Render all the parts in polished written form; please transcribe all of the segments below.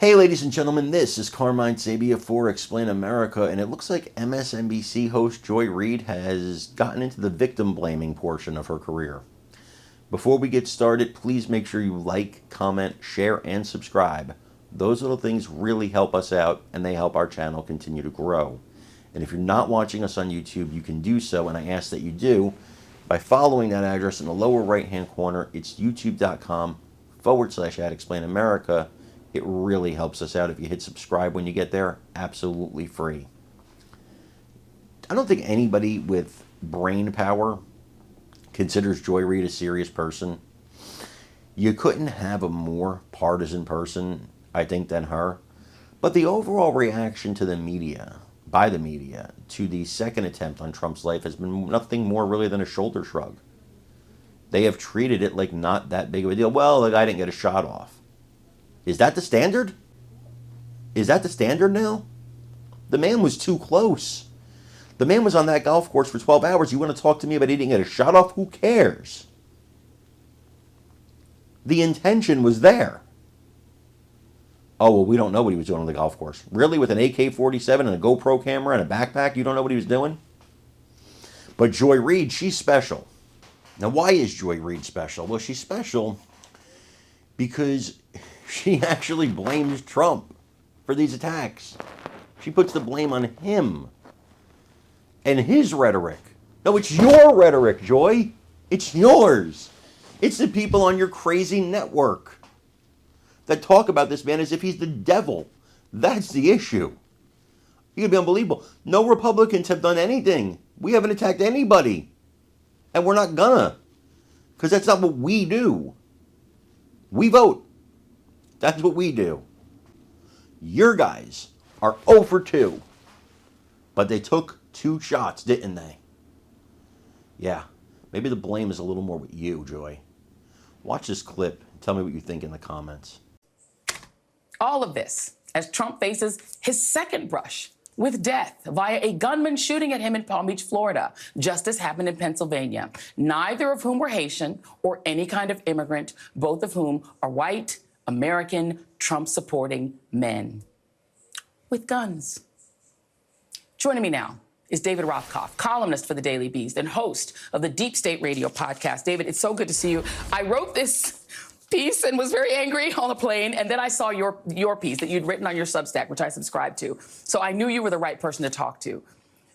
Hey, ladies and gentlemen, this is Carmine Sabia for Explain America, and it looks like MSNBC host Joy Reid has gotten into the victim blaming portion of her career. Before we get started, please make sure you like, comment, share, and subscribe. Those little things really help us out, and they help our channel continue to grow. And if you're not watching us on YouTube, you can do so, and I ask that you do, by following that address in the lower right-hand corner. It's youtube.com/@explainamerica. It really helps us out if you hit subscribe when you get there. Absolutely free. I don't think anybody with brain power considers Joy Reid a serious person. You couldn't have a more partisan person, I think, than her. But the overall reaction to the media, by the media, to the second attempt on Trump's life has been nothing more really than a shoulder shrug. They have treated it like not that big of a deal. Well, the guy didn't get a shot off. Is that the standard? Is that the standard now? The man was too close. The man was on that golf course for 12 hours. You want to talk to me about he didn't get a shot off? Who cares? The intention was there. Oh, well, we don't know what he was doing on the golf course. Really? With an AK-47 and a GoPro camera and a backpack, you don't know what he was doing? But Joy Reid, she's special. Now, why is Joy Reid special? Well, she's special because she actually blames Trump for these attacks. She puts the blame on him and his rhetoric. No, it's your rhetoric, Joy. It's yours. It's the people on your crazy network that talk about this man as if he's the devil. That's the issue. You could be unbelievable. No Republicans have done anything. We haven't attacked anybody. And we're not gonna. Because that's not what we do. We vote. That's what we do. Your guys are 0 for 2. But they took 2 shots, didn't they? Yeah. Maybe the blame is a little more with you, Joy. Watch this clip and tell me what you think in the comments. All of this as Trump faces his second brush with death via a gunman shooting at him in Palm Beach, Florida, just as happened in Pennsylvania. Neither of whom were Haitian or any kind of immigrant, both of whom are white, American, Trump-supporting men with guns. Joining me now is David Rothkopf, columnist for the Daily Beast and host of the Deep State Radio podcast. David, it's so good to see you. I wrote this piece and was very angry on the plane, and then I saw your piece that you'd written on your Substack, which I subscribe to. So I knew you were the right person to talk to.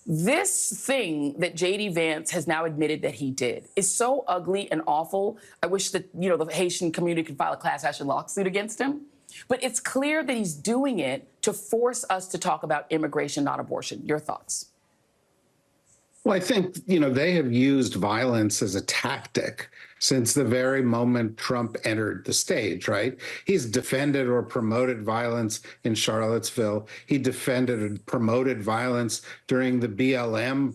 This thing that J.D. Vance has now admitted that he did is so ugly and awful. I wish that, the Haitian community could file a class action lawsuit against him. But it's clear that he's doing it to force us to talk about immigration, not abortion. Your thoughts? Well, I think, they have used violence as a tactic since the very moment Trump entered the stage, right? He's defended or promoted violence in Charlottesville. He defended and promoted violence during the BLM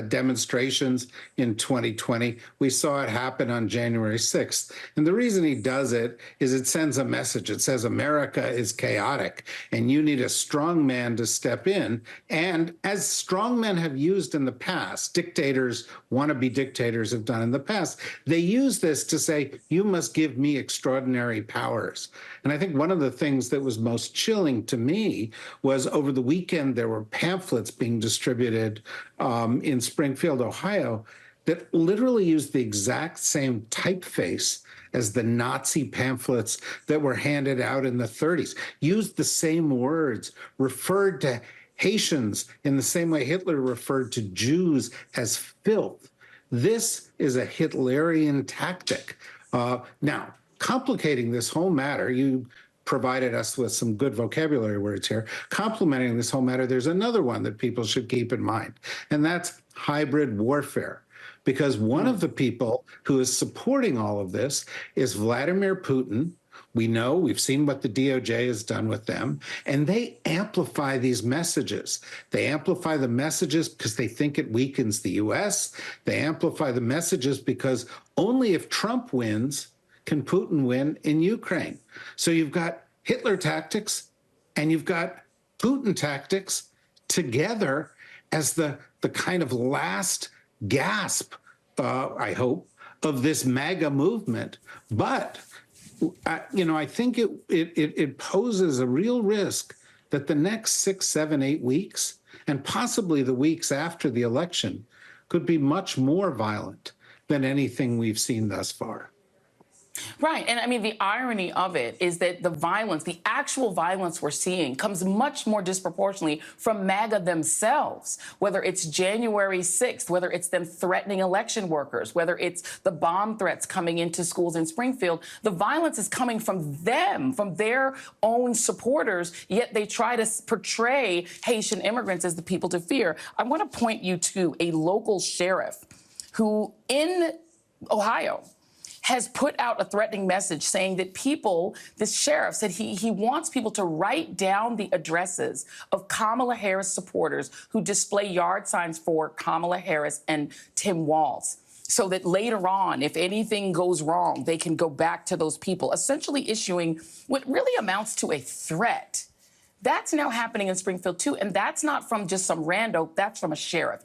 demonstrations in 2020. We saw it happen on January 6th. And the reason he does it is it sends a message. It says America is chaotic and you need a strong man to step in. And as strong men have used in the past, dictators, wannabe dictators have done in the past, they use this to say, you must give me extraordinary powers. And I think one of the things that was most chilling to me was over the weekend, there were pamphlets being distributed in Springfield, Ohio, that literally used the exact same typeface as the Nazi pamphlets that were handed out in the 30s, used the same words, referred to Haitians in the same way Hitler referred to Jews as filth. This is a Hitlerian tactic. Now, complicating this whole matter, you provided us with some good vocabulary words here. Complementing this whole matter, there's another one that people should keep in mind, and that's hybrid warfare. Because one of the people who is supporting all of this is Vladimir Putin. We know, we've seen what the DOJ has done with them, and they amplify these messages. They amplify the messages because they think it weakens the US. They amplify the messages because only if Trump wins can Putin win in Ukraine. So you've got Hitler tactics and you've got Putin tactics together as the kind of last gasp, I hope, of this MAGA movement. But I think it poses a real risk that the next 6, 7, 8 weeks, and possibly the weeks after the election, could be much more violent than anything we've seen thus far. Right. And I mean, the irony of it is that the violence, the actual violence we're seeing, comes much more disproportionately from MAGA themselves, whether it's January 6th, whether it's them threatening election workers, whether it's the bomb threats coming into schools in Springfield. The violence is coming from them, from their own supporters, yet they try to portray Haitian immigrants as the people to fear. I want to point you to a local sheriff who in Ohio has put out a threatening message saying that people, this sheriff said he wants people to write down the addresses of Kamala Harris supporters who display yard signs for Kamala Harris and Tim Walz, so that later on, if anything goes wrong, they can go back to those people, essentially issuing what really amounts to a threat. That's now happening in Springfield, too. And that's not from just some rando. That's from a sheriff.